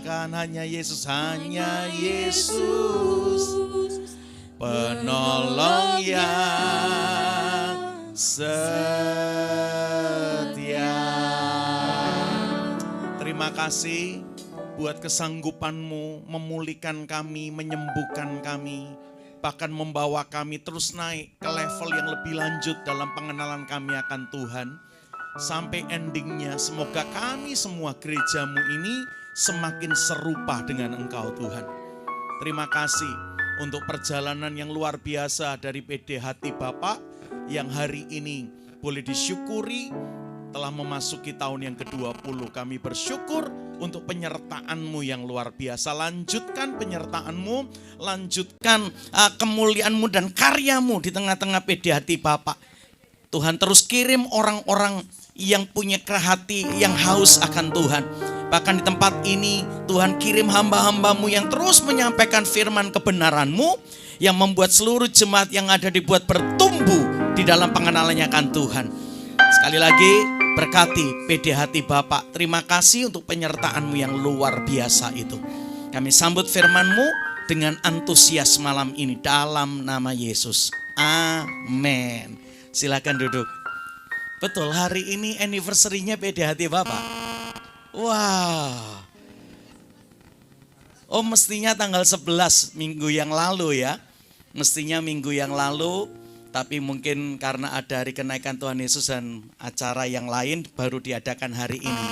katakan hanya Yesus, penolong yang setia. Terima kasih buat kesanggupan-Mu memulihkan kami, menyembuhkan kami, bahkan membawa kami terus naik ke level yang lebih lanjut dalam pengenalan kami akan Tuhan. Sampai endingnya semoga kami semua gereja-Mu ini semakin serupa dengan Engkau Tuhan. Terima kasih untuk perjalanan yang luar biasa dari PD Hati Bapak yang hari ini boleh disyukuri telah memasuki tahun yang ke-20. Kami bersyukur untuk penyertaan-Mu yang luar biasa. Lanjutkan penyertaan-Mu, lanjutkan kemuliaan-Mu dan karya-Mu di tengah-tengah PD Hati Bapak. Tuhan terus kirim orang-orang yang punya hati yang haus akan Tuhan. Bahkan di tempat ini Tuhan kirim hamba-hamba-Mu yang terus menyampaikan firman kebenaran-Mu yang membuat seluruh jemaat yang ada dibuat bertumbuh di dalam pengenalannya akan Tuhan. Sekali lagi berkati PD Hati Bapak. Terima kasih untuk penyertaan-Mu yang luar biasa itu. Kami sambut firman-Mu dengan antusias malam ini dalam nama Yesus. Amin. Silakan duduk. Betul, hari ini anniversary-nya PD Hati Bapak. Wah. Oh, mestinya tanggal 11 minggu yang lalu ya. Mestinya minggu yang lalu, tapi mungkin karena ada hari kenaikan Tuhan Yesus dan acara yang lain baru diadakan hari ini.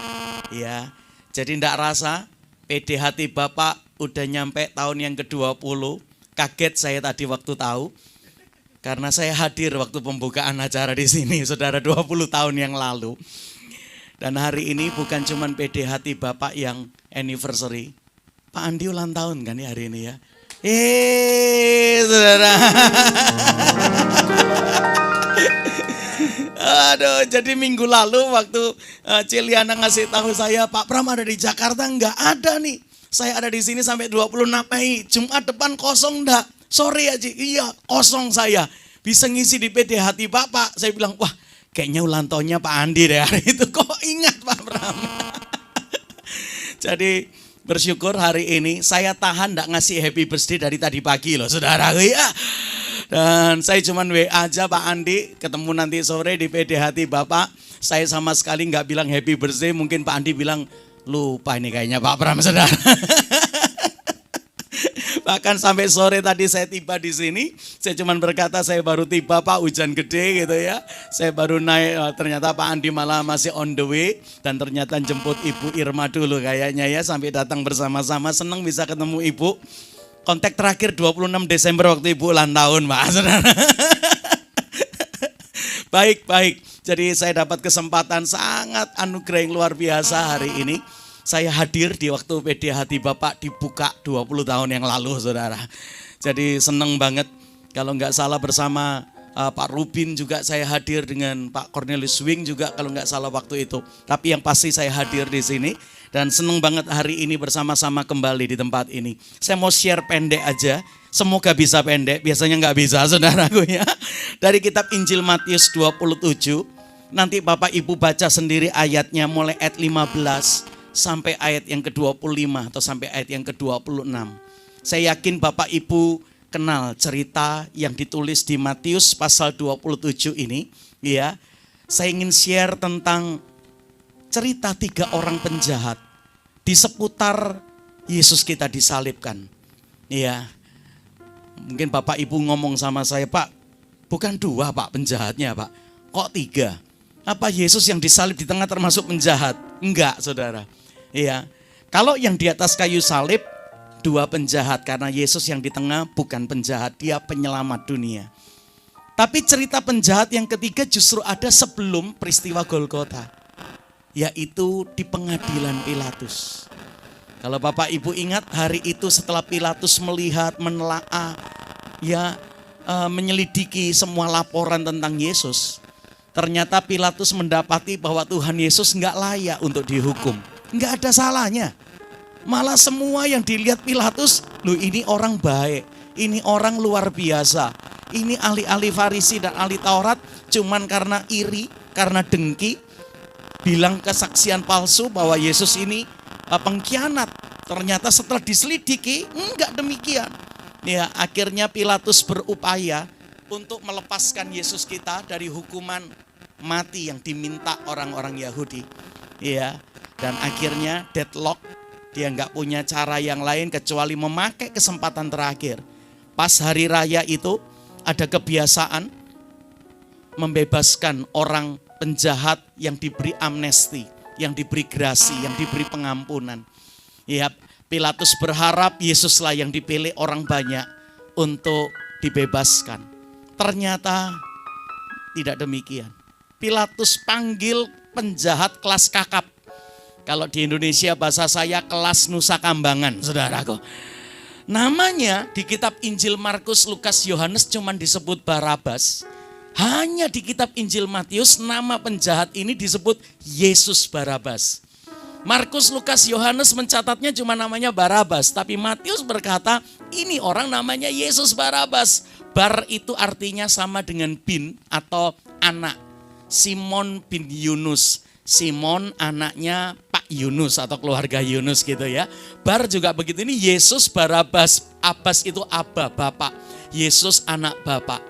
Ya. Jadi enggak rasa PD Hati Bapak udah nyampe tahun yang ke-20. Kaget saya tadi waktu tahu. Karena saya hadir waktu pembukaan acara di sini, saudara, 20 tahun yang lalu. Dan hari ini bukan cuma PD Hati Bapak yang anniversary. Pak Andi ulang tahun kan ya hari ini ya. Saudara. Aduh, jadi minggu lalu waktu Ciliana ngasih tahu saya, Pak Pram ada di Jakarta, enggak ada nih. Saya ada di sini sampai 26 Mei, Jumat depan kosong enggak? Sorry ya Ci, iya kosong saya. Bisa ngisi di PD Hati Bapak. Saya bilang, wah kayaknya ulang tahunnya Pak Andi deh hari itu. Kok ingat Pak Pram? Jadi bersyukur hari ini saya tahan enggak ngasih happy birthday dari tadi pagi loh saudara ya. Dan saya cuman WA aja Pak Andi, ketemu nanti sore di PD Hati Bapak. Saya sama sekali enggak bilang happy birthday, mungkin Pak Andi bilang lupa ini kayaknya Pak Pram saudara. Bahkan sampai sore tadi saya tiba di sini, saya cuman berkata saya baru tiba Pak, hujan gede gitu ya. Saya baru naik, ternyata Pak Andi malah masih on the way. Dan ternyata jemput Ibu Irma dulu kayaknya ya, sampai datang bersama-sama. Senang bisa ketemu Ibu. Kontak terakhir 26 Desember waktu Ibu ulang tahun Pak. Baik. Jadi saya dapat kesempatan sangat anugerah yang luar biasa hari ini. Saya hadir di waktu PD Hati Bapak dibuka 20 tahun yang lalu saudara. Jadi seneng banget. Kalau nggak salah bersama Pak Rubin juga saya hadir, dengan Pak Cornelius Wing juga kalau nggak salah waktu itu. Tapi yang pasti saya hadir di sini. Dan seneng banget hari ini bersama-sama kembali di tempat ini. Saya mau share pendek aja. Semoga bisa pendek, biasanya nggak bisa saudaraku ya. Dari kitab Injil Matius 27. Nanti Bapak Ibu baca sendiri ayatnya mulai ayat 15. Sampai ayat yang ke-25 atau sampai ayat yang ke-26. Saya yakin Bapak Ibu kenal cerita yang ditulis di Matius pasal 27 ini. Ya, saya ingin share tentang cerita 3 orang penjahat di seputar Yesus kita disalibkan. Ya, mungkin Bapak Ibu ngomong sama saya, Pak, bukan 2 Pak penjahatnya Pak, kok 3? Apa Yesus yang disalib di tengah termasuk penjahat? Enggak saudara. Iya, kalau yang di atas kayu salib 2 penjahat, karena Yesus yang di tengah bukan penjahat, dia penyelamat dunia. Tapi cerita penjahat yang ketiga justru ada sebelum peristiwa Golgota, yaitu di pengadilan Pilatus. Kalau Bapak Ibu ingat, hari itu setelah Pilatus melihat, menelaah, menyelidiki semua laporan tentang Yesus, ternyata Pilatus mendapati bahwa Tuhan Yesus enggak layak untuk dihukum. Enggak ada salahnya. Malah semua yang dilihat Pilatus, loh ini orang baik, ini orang luar biasa, ini ahli-ahli Farisi dan ahli Taurat, cuman karena iri, karena dengki, bilang kesaksian palsu bahwa Yesus ini pengkhianat. Ternyata setelah diselidiki, enggak demikian. Ya, akhirnya Pilatus berupaya untuk melepaskan Yesus kita dari hukuman mati yang diminta orang-orang Yahudi. Ya, dan akhirnya deadlock, dia enggak punya cara yang lain kecuali memakai kesempatan terakhir. Pas hari raya itu ada kebiasaan membebaskan orang penjahat yang diberi amnesti, yang diberi grasi, yang diberi pengampunan. Ya, Pilatus berharap Yesuslah yang dipilih orang banyak untuk dibebaskan. Ternyata tidak demikian. Pilatus panggil penjahat kelas kakap. Kalau di Indonesia bahasa saya kelas nusa kambangan, saudaraku. Namanya di kitab Injil Markus, Lukas, Yohanes cuma disebut Barabas. Hanya di kitab Injil Matius nama penjahat ini disebut Yesus Barabas. Markus, Lukas, Yohanes mencatatnya cuma namanya Barabas. Tapi Matius berkata ini orang namanya Yesus Barabas. Bar itu artinya sama dengan bin atau anak. Simon bin Yunus. Simon anaknya Pak Yunus atau keluarga Yunus gitu ya. Bar juga begitu, ini Yesus Barabas. Abbas itu Abba, Bapak. Yesus anak Bapak.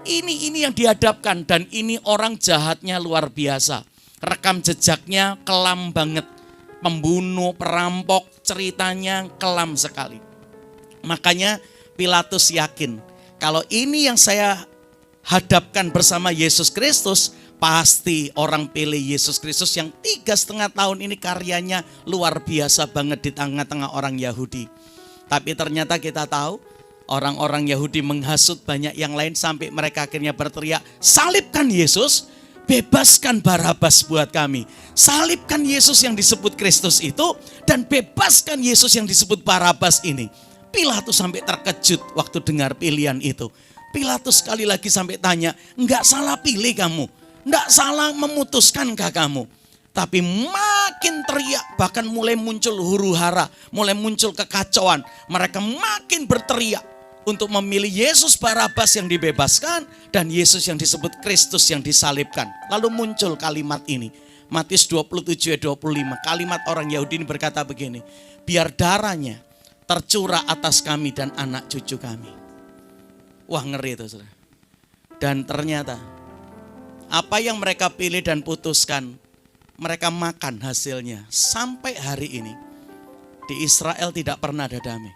Ini yang dihadapkan dan ini orang jahatnya luar biasa. Rekam jejaknya kelam banget. Pembunuh, perampok, ceritanya kelam sekali. Makanya Pilatus yakin kalau ini yang saya hadapkan bersama Yesus Kristus, pasti orang pilih Yesus Kristus yang 3,5 tahun ini karyanya luar biasa banget di tengah-tengah orang Yahudi. Tapi ternyata kita tahu orang-orang Yahudi menghasut banyak yang lain sampai mereka akhirnya berteriak, salibkan Yesus, bebaskan Barabas buat kami. Salibkan Yesus yang disebut Kristus itu dan bebaskan Yesus yang disebut Barabas ini. Pilatus sampai terkejut waktu dengar pilihan itu. Pilatus sekali lagi sampai tanya, enggak salah pilih kamu, enggak salah memutuskankah kamu? Tapi makin teriak, bahkan mulai muncul huru-hara, mulai muncul kekacauan. Mereka makin berteriak untuk memilih Yesus Barabas yang dibebaskan dan Yesus yang disebut Kristus yang disalibkan. Lalu muncul kalimat ini. Matius 27 ayat 25. Kalimat orang Yahudi ini berkata begini. Biar darahnya tercurah atas kami dan anak cucu kami. Wah, ngeri itu, saudara. Dan ternyata apa yang mereka pilih dan putuskan, mereka makan hasilnya. Sampai hari ini di Israel tidak pernah ada damai.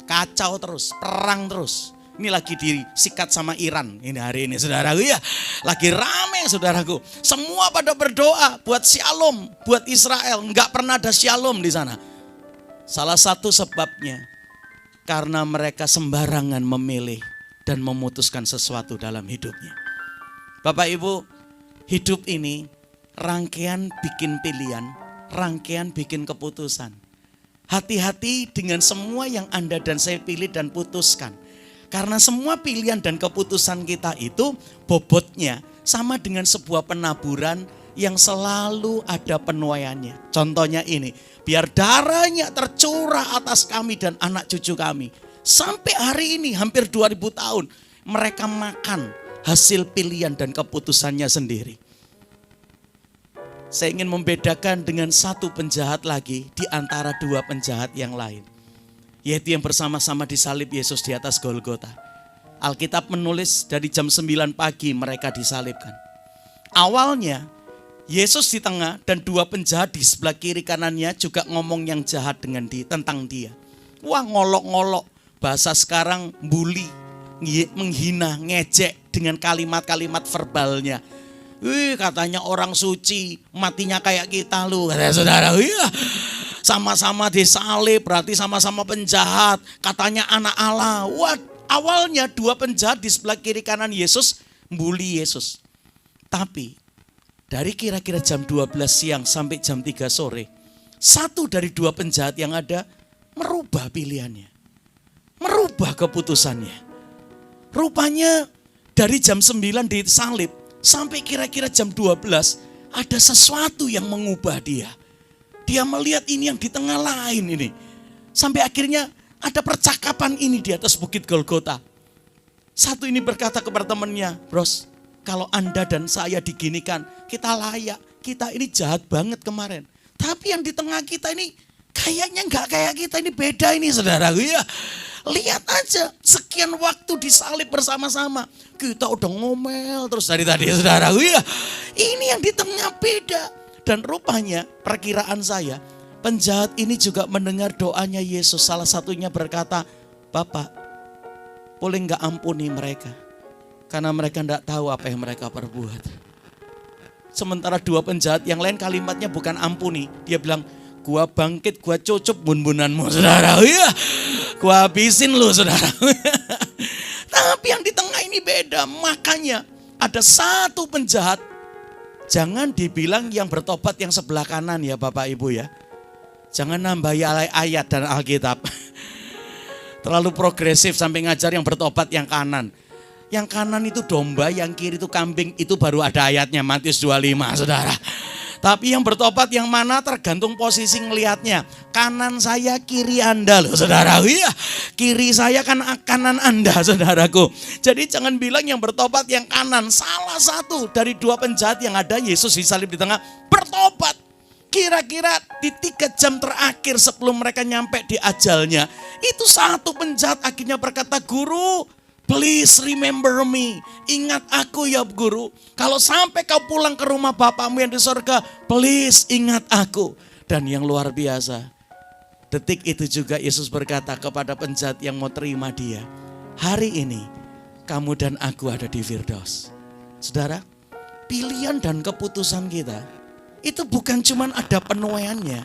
Kacau terus, perang terus. Ini lagi disikat sama Iran ini hari ini, saudaraku ya. Lagi rame, saudaraku. Semua pada berdoa buat shalom, buat Israel. Enggak pernah ada shalom di sana. Salah satu sebabnya karena mereka sembarangan memilih dan memutuskan sesuatu dalam hidupnya. Bapak Ibu, hidup ini rangkaian bikin pilihan, rangkaian bikin keputusan. Hati-hati dengan semua yang Anda dan saya pilih dan putuskan. Karena semua pilihan dan keputusan kita itu bobotnya sama dengan sebuah penaburan yang selalu ada penuaiannya. Contohnya ini, biar darahnya tercurah atas kami dan anak cucu kami. Sampai hari ini hampir 2000 tahun mereka makan hasil pilihan dan keputusannya sendiri. Saya ingin membedakan dengan satu penjahat lagi di antara dua penjahat yang lain. Yaitu yang bersama-sama disalib Yesus di atas Golgota. Alkitab menulis dari jam 9 pagi mereka disalibkan. Awalnya Yesus di tengah dan dua penjahat di sebelah kiri kanannya juga ngomong yang jahat tentang dia. Wah, ngolok-ngolok, bahasa sekarang bully, menghina, ngejek dengan kalimat-kalimat verbalnya. Katanya orang suci, matinya kayak kita lu, kata saudara. Sama-sama disalib, berarti sama-sama penjahat. Katanya anak Allah. Wah, awalnya dua penjahat di sebelah kiri kanan Yesus bully Yesus. Tapi dari kira-kira jam 12 siang sampai jam 3 sore, satu dari dua penjahat yang ada merubah pilihannya, merubah keputusannya. Rupanya dari jam 9 disalib sampai kira-kira jam 12 ada sesuatu yang mengubah dia. Dia melihat ini yang di tengah lain ini. Sampai akhirnya ada percakapan ini di atas bukit Golgota. Satu ini berkata kepada temannya, bros, kalau Anda dan saya diginikan, kita layak. Kita ini jahat banget kemarin. Tapi yang di tengah kita ini Kayaknya nggak kayak kita, ini beda ini saudaraku ya. Lihat aja, sekian waktu disalib bersama-sama. Kita udah ngomel terus dari tadi saudaraku ya. Ini yang di tengah beda. Dan rupanya perkiraan saya, penjahat ini juga mendengar doanya Yesus. Salah satunya berkata, Bapak, boleh nggak ampuni mereka? Karena mereka nggak tahu apa yang mereka perbuat. Sementara dua penjahat yang lain kalimatnya bukan ampuni. Dia bilang, gua bangkit, gua cucup bun-bunanmu saudara. Ya, gua habisin lu saudara. Tapi yang di tengah ini beda. Makanya ada satu penjahat. Jangan dibilang yang bertobat yang sebelah kanan ya Bapak Ibu ya. Jangan nambah ayat dan Alkitab. Terlalu progresif sampai ngajar yang bertobat yang kanan. Yang kanan itu domba, yang kiri itu kambing. Itu baru ada ayatnya, Matius 25 saudara. Tapi yang bertobat yang mana tergantung posisi ngelihatnya. Kanan saya, kiri Anda loh saudara. Iya, kiri saya kan kanan Anda saudaraku. Jadi jangan bilang yang bertobat yang kanan. Salah satu dari dua penjahat yang ada, Yesus disalib di tengah, bertobat. Kira-kira di 3 jam terakhir sebelum mereka nyampe di ajalnya, itu satu penjahat akhirnya berkata, Guru, please remember me. Ingat aku ya Guru. Kalau sampai kau pulang ke rumah Bapakmu yang di surga, please ingat aku. Dan yang luar biasa, detik itu juga Yesus berkata kepada penjahat yang mau terima dia, hari ini kamu dan aku ada di Firdaus. Saudara, pilihan dan keputusan kita itu bukan cuma ada penuaiannya,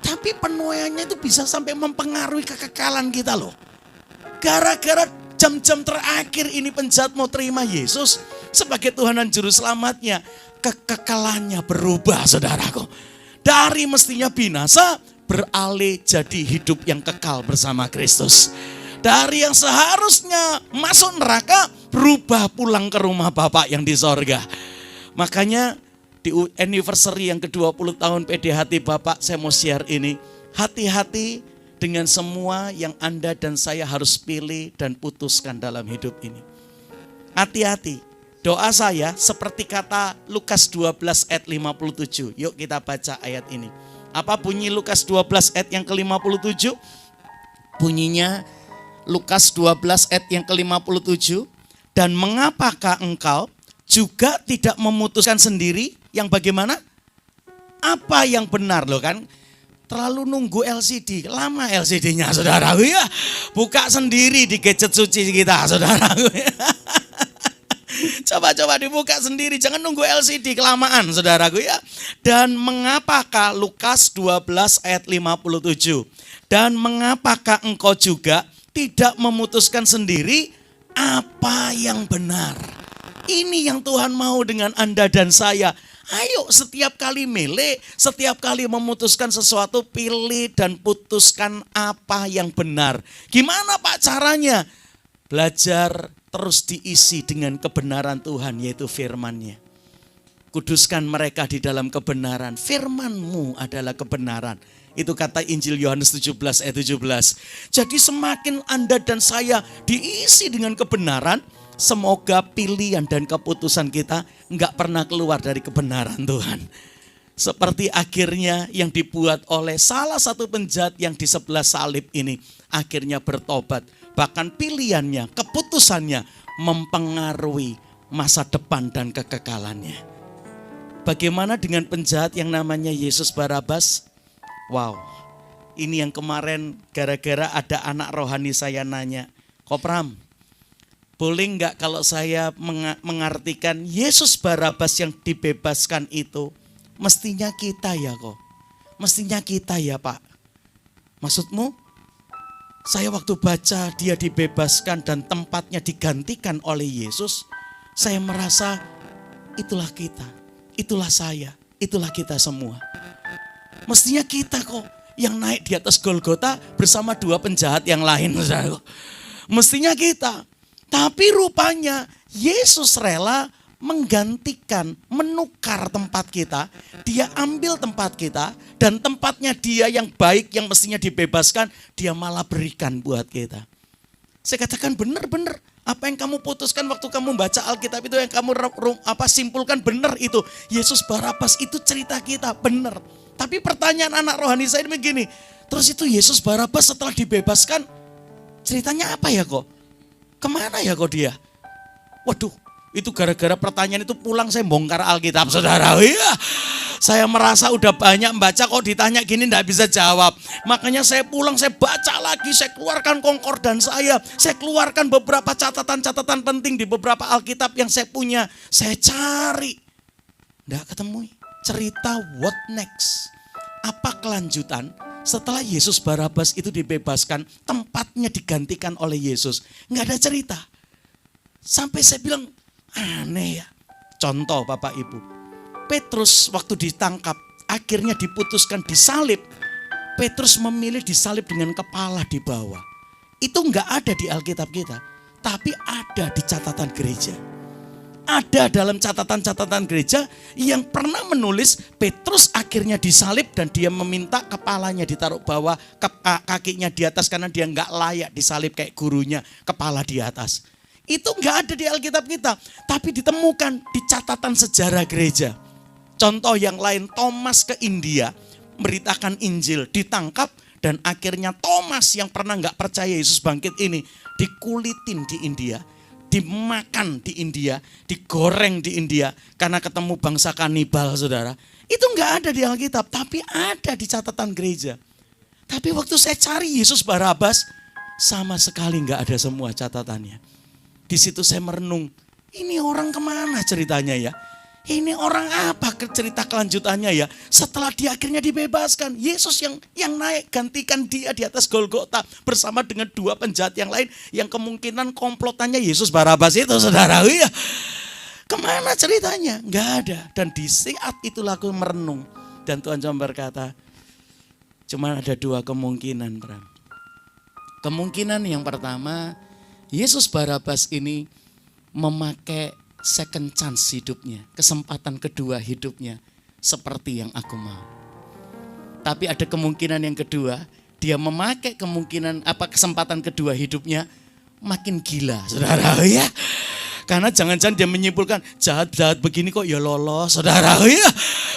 tapi penuaiannya itu bisa sampai mempengaruhi kekekalan kita loh. Gara-gara jam-jam terakhir ini penjahat mau terima Yesus sebagai Tuhan dan Juru Selamatnya, kekekalannya berubah saudaraku. Dari mestinya binasa beralih jadi hidup yang kekal bersama Kristus. Dari yang seharusnya masuk neraka berubah pulang ke rumah Bapa yang di sorga. Makanya di anniversary yang ke-20 tahun PDHT Bapak, saya mau share ini. Hati-hati dengan semua yang Anda dan saya harus pilih dan putuskan dalam hidup ini. Hati-hati. Doa saya seperti kata Lukas 12 ayat 57. Yuk kita baca ayat ini. Apa bunyi Lukas 12 ayat yang ke-57? Bunyinya Lukas 12 ayat yang ke-57. Dan mengapakah engkau juga tidak memutuskan sendiri yang bagaimana? Apa yang benar loh kan? Terlalu nunggu LCD, lama LCD-nya saudaraku ya. Buka sendiri di gadget suci kita saudaraku. Coba-coba dibuka sendiri, jangan nunggu LCD kelamaan saudaraku ya. Dan mengapakah Lukas 12 ayat 57. Dan mengapakah engkau juga tidak memutuskan sendiri apa yang benar? Ini yang Tuhan mau dengan Anda dan saya. Ayo setiap kali milih, setiap kali memutuskan sesuatu, pilih dan putuskan apa yang benar. Gimana Pak caranya? Belajar terus diisi dengan kebenaran Tuhan, yaitu firman-Nya. Kuduskan mereka di dalam kebenaran. Firman-Mu adalah kebenaran. Itu kata Injil Yohanes 17 ayat 17. Jadi semakin Anda dan saya diisi dengan kebenaran, semoga pilihan dan keputusan kita enggak pernah keluar dari kebenaran Tuhan. Seperti akhirnya yang dibuat oleh salah satu penjahat yang di sebelah salib ini. Akhirnya bertobat. Bahkan pilihannya, keputusannya mempengaruhi masa depan dan kekekalannya. Bagaimana dengan penjahat yang namanya Yesus Barabas? Wow, ini yang kemarin gara-gara ada anak rohani saya nanya, Kopram, boleh nggak kalau saya mengartikan Yesus Barabas yang dibebaskan itu, mestinya kita ya kok, mestinya kita ya Pak. Maksudmu? Saya waktu baca dia dibebaskan dan tempatnya digantikan oleh Yesus, saya merasa itulah kita, itulah saya, itulah kita semua. Mestinya kita kok yang naik di atas Golgota bersama dua penjahat yang lain. Mestinya kita. Tapi rupanya Yesus rela menggantikan, menukar tempat kita. Dia ambil tempat kita dan tempatnya dia yang baik yang mestinya dibebaskan, dia malah berikan buat kita. Saya katakan benar-benar Apa yang kamu putuskan waktu kamu baca Alkitab itu, yang kamu simpulkan benar itu. Yesus Barabas itu cerita kita, benar. Tapi pertanyaan anak rohani saya ini begini, terus itu Yesus Barabas setelah dibebaskan, ceritanya apa ya kok? Kemana ya kok dia? Waduh, itu gara-gara pertanyaan itu pulang saya bongkar Alkitab, saudara. Iya, saya merasa udah banyak membaca kok ditanya gini enggak bisa jawab. Makanya saya pulang, saya baca lagi, saya keluarkan konkordan saya keluarkan beberapa catatan-catatan penting di beberapa Alkitab yang saya punya. Saya cari, enggak ketemu cerita what next. Apa kelanjutan setelah Yesus Barabas itu dibebaskan, tempatnya digantikan oleh Yesus. Enggak ada cerita. Sampai saya bilang, aneh ya. Contoh Bapak Ibu, Petrus waktu ditangkap, akhirnya diputuskan disalib. Petrus memilih disalib dengan kepala di bawah. Itu enggak ada di Alkitab kita, tapi ada di catatan gereja. Ada dalam catatan-catatan gereja yang pernah menulis Petrus akhirnya disalib dan dia meminta kepalanya ditaruh bawah, kakinya di atas karena dia enggak layak disalib kayak gurunya, kepala di atas. Itu enggak ada di Alkitab kita, tapi ditemukan di catatan sejarah gereja. Contoh yang lain, Thomas ke India, memberitakan Injil, ditangkap dan akhirnya Thomas yang pernah enggak percaya Yesus bangkit ini dikulitin di India, dimakan di India, digoreng di India karena ketemu bangsa kanibal, saudara. Itu enggak ada di Alkitab, tapi ada di catatan gereja. Tapi waktu saya cari Yesus Barabas, sama sekali enggak ada semua catatannya. Di situ saya merenung, ini orang kemana ceritanya ya? Ini orang apa cerita kelanjutannya ya? Setelah dia akhirnya dibebaskan, Yesus yang naik gantikan dia di atas Golgota bersama dengan dua penjahat yang lain yang kemungkinan komplotannya Yesus Barabas itu, saudara. Ya. Kemana ceritanya? Enggak ada. Dan di saat itulah aku merenung dan Tuhan cuma berkata, cuma ada dua kemungkinan, Bram. Kemungkinan yang pertama, Yesus Barabas ini memakai second chance hidupnya, kesempatan kedua hidupnya seperti yang aku mau. Tapi ada kemungkinan yang kedua, dia memakai kesempatan kedua hidupnya makin gila, saudara ya. Karena jangan-jangan dia menyimpulkan jahat-jahat begini kok ya lolos, saudara ya.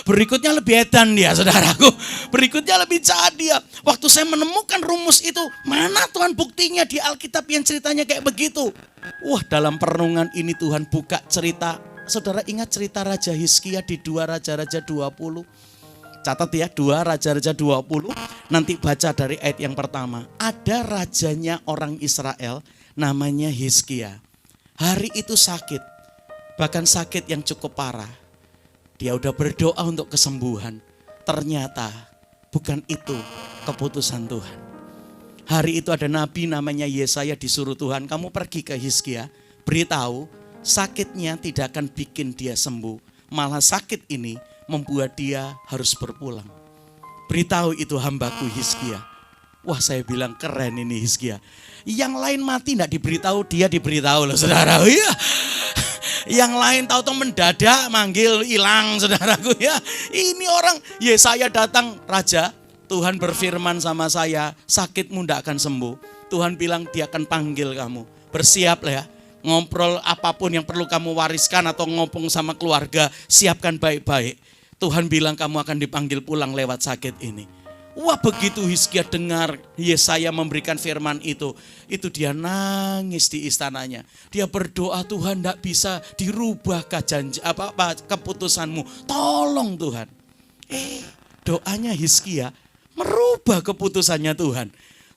Berikutnya lebih edan dia, saudaraku. Berikutnya lebih jahat dia. Waktu saya menemukan rumus itu, mana Tuhan buktinya di Alkitab yang ceritanya kayak begitu? Wah, dalam perenungan ini Tuhan buka cerita. Saudara ingat cerita Raja Hizkia di 2 Raja-Raja 20? Catat ya, 2 Raja-Raja 20. Nanti baca dari ayat yang pertama. Ada rajanya orang Israel namanya Hizkia. Hari itu sakit, bahkan sakit yang cukup parah. Dia udah berdoa untuk kesembuhan. Ternyata bukan itu keputusan Tuhan. Hari itu ada nabi namanya Yesaya disuruh Tuhan, kamu pergi ke Hizkia, beritahu sakitnya tidak akan bikin dia sembuh. Malah sakit ini membuat dia harus berpulang. Beritahu itu hambaku Hizkia. Wah, saya bilang keren ini Hizkia. Yang lain mati enggak diberitahu, dia diberitahu loh, saudara. Iya. Yang lain tahu-tahu mendadak manggil hilang, saudaraku ya. Ini orang Yesaya datang, raja, Tuhan berfirman sama saya, sakitmu enggak akan sembuh. Tuhan bilang dia akan panggil kamu. Bersiaplah ya. Ngobrol apapun yang perlu kamu wariskan atau ngomong sama keluarga, siapkan baik-baik. Tuhan bilang kamu akan dipanggil pulang lewat sakit ini. Wah, begitu Hizkia dengar Yesaya memberikan firman itu dia nangis di istananya. Dia berdoa, Tuhan enggak bisa dirubahkah janji keputusanmu. Tolong Tuhan. Doanya Hizkia merubah keputusannya Tuhan.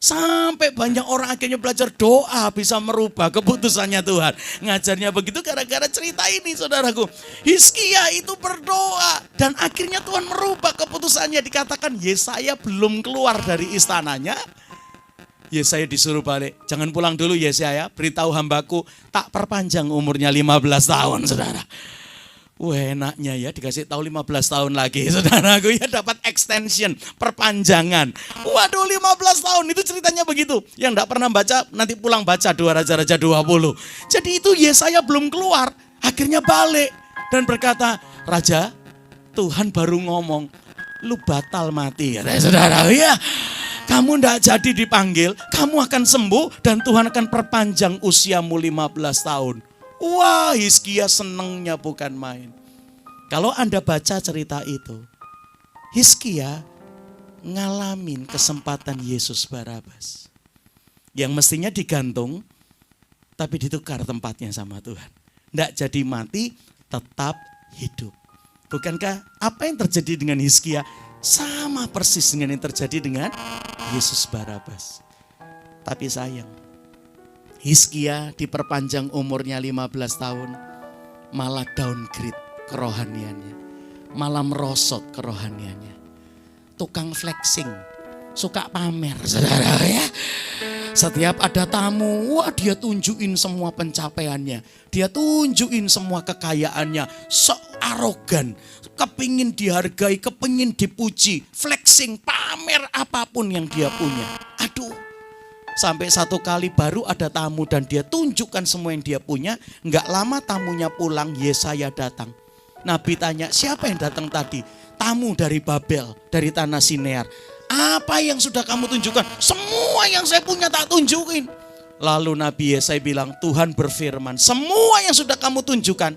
Sampai banyak orang akhirnya belajar doa bisa merubah keputusannya Tuhan. Ngajarnya begitu gara-gara cerita ini, saudaraku. Hizkia itu berdoa dan akhirnya Tuhan merubah keputusannya. Dikatakan Yesaya belum keluar dari istananya, Yesaya disuruh balik. Jangan pulang dulu Yesaya, beritahu hambaku tak perpanjang umurnya 15 tahun, saudara. Wah, enaknya ya dikasih tahu 15 tahun lagi, saudaraku ya, dapat extension, perpanjangan. Waduh, 15 tahun itu ceritanya begitu. Yang enggak pernah baca nanti pulang baca 2 Raja-Raja 20. Jadi itu Yesaya belum keluar, akhirnya balik dan berkata, "Raja, Tuhan baru ngomong, lu batal mati," katanya, saudara ya. Kamu tidak jadi dipanggil, kamu akan sembuh dan Tuhan akan perpanjang usiamu 15 tahun. Wah, Hizkia senengnya bukan main. Kalau Anda baca cerita itu, Hizkia ngalamin kesempatan Yesus Barabas. Yang mestinya digantung, tapi ditukar tempatnya sama Tuhan. Tidak jadi mati, tetap hidup. Bukankah apa yang terjadi dengan Hizkia sama persis dengan yang terjadi dengan Yesus Barabas. Tapi sayang, Hizkia diperpanjang umurnya 15 tahun, malah downgrade kerohaniannya, malah merosot kerohaniannya. Tukang flexing, suka pamer, saudara ya. Setiap ada tamu, wah dia tunjukin semua pencapaiannya, dia tunjukin semua kekayaannya, sok arogan, kepingin dihargai, kepingin dipuji, flexing, pamer apapun yang dia punya. Aduh, sampai satu kali baru ada tamu dan dia tunjukkan semua yang dia punya. Enggak lama tamunya pulang, Yesaya datang. Nabi tanya, siapa yang datang tadi? Tamu dari Babel, dari tanah Sinear. Apa yang sudah kamu tunjukkan? Semua yang saya punya tak tunjukin. Lalu Nabi Yesaya bilang, Tuhan berfirman, semua yang sudah kamu tunjukkan,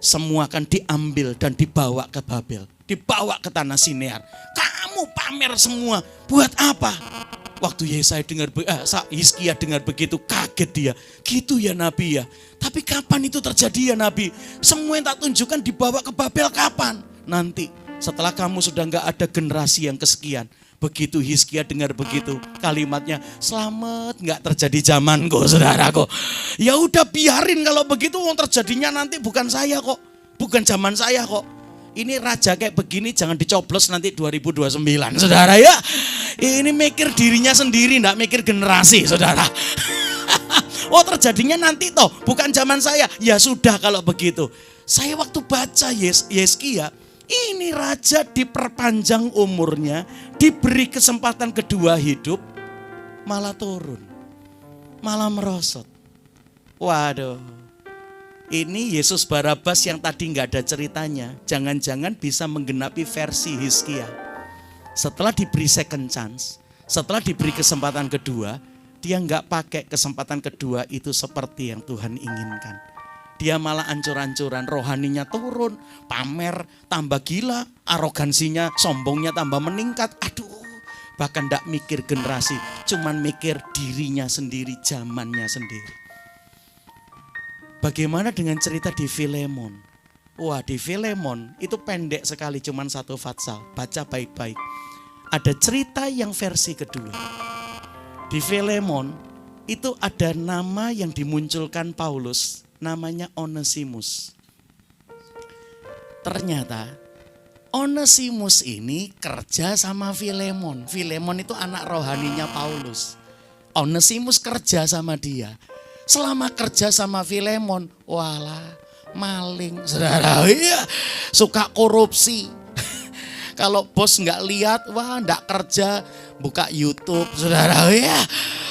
semua akan diambil dan dibawa ke Babel, dibawa ke tanah Sinear. Kamu pamer semua, buat apa? Waktu Hizkia dengar begitu, kaget dia. Gitu ya Nabi ya. Tapi kapan itu terjadi ya Nabi? Semua yang tak tunjukkan dibawa ke Babel kapan? Nanti setelah kamu sudah gak ada generasi yang kesekian. Begitu Hizkia dengar begitu, kalimatnya, selamat gak terjadi zamanku saudaraku. Ya udah biarin kalau begitu, terjadinya nanti bukan saya kok, bukan zaman saya kok. Ini raja kayak begini jangan dicoblos nanti 2029 saudara ya. Ini mikir dirinya sendiri, gak mikir generasi saudara. Oh terjadinya nanti toh, bukan zaman saya. Ya sudah kalau begitu. Saya waktu baca Hizkia, ini raja diperpanjang umurnya, diberi kesempatan kedua hidup, malah turun, malah merosot. Waduh, ini Yesus Barabas yang tadi nggak ada ceritanya, jangan-jangan bisa menggenapi versi Hizkia. Setelah diberi second chance, setelah diberi kesempatan kedua, dia nggak pakai kesempatan kedua itu seperti yang Tuhan inginkan. Dia malah ancur-ancuran, rohaninya turun, pamer, tambah gila, arogansinya, sombongnya tambah meningkat. Aduh, bahkan gak mikir generasi, cuman mikir dirinya sendiri, zamannya sendiri. Bagaimana dengan cerita di Filemon? Wah, di Filemon itu pendek sekali, cuman satu fatsal. Baca baik-baik. Ada cerita yang versi kedua. Di Filemon itu ada nama yang dimunculkan Paulus, namanya Onesimus. Ternyata Onesimus ini kerja sama Filemon. Filemon itu anak rohaninya Paulus. Onesimus kerja sama dia. Selama kerja sama Filemon, walah maling saudara, iya, suka korupsi. Kalau bos nggak lihat, wah nggak kerja, buka YouTube saudara ya.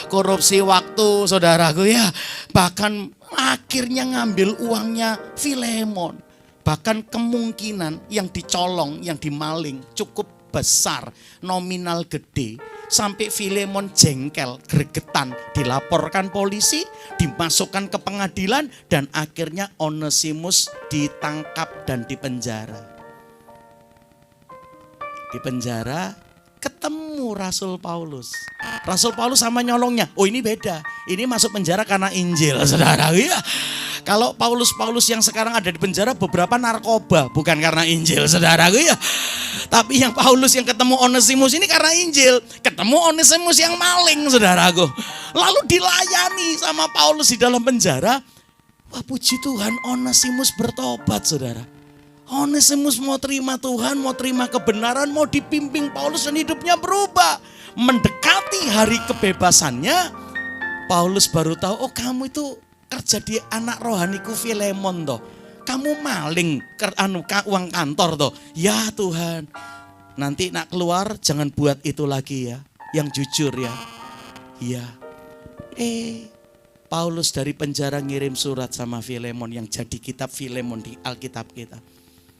Korupsi waktu saudaraku ya. Bahkan akhirnya ngambil uangnya Filemon. Bahkan kemungkinan yang dicolong, yang dimaling cukup besar, nominal gede. Sampai Filemon jengkel, gregetan, dilaporkan polisi, dimasukkan ke pengadilan, dan akhirnya Onesimus ditangkap dan dipenjara. Di penjara ketemu Rasul Paulus. Rasul Paulus sama nyolongnya, oh ini beda, ini masuk penjara karena Injil saudara ya. Kalau Paulus yang sekarang ada di penjara beberapa narkoba, bukan karena Injil saudara ya. Tapi yang Paulus yang ketemu Onesimus ini karena Injil. Ketemu Onesimus yang maling saudaraku. Lalu dilayani sama Paulus di dalam penjara. Wah puji Tuhan, Onesimus bertobat saudara. Onesimus mau terima Tuhan, mau terima kebenaran, mau dipimpin Paulus dan hidupnya berubah. Mendekati hari kebebasannya, Paulus baru tahu, oh kamu itu kerja di anak rohaniku Filemon toh. Kamu maling uang kantor toh. Ya Tuhan, nanti nak keluar jangan buat itu lagi ya. Yang jujur ya. Iya. Paulus dari penjara ngirim surat sama Filemon yang jadi kitab Filemon di Alkitab kita.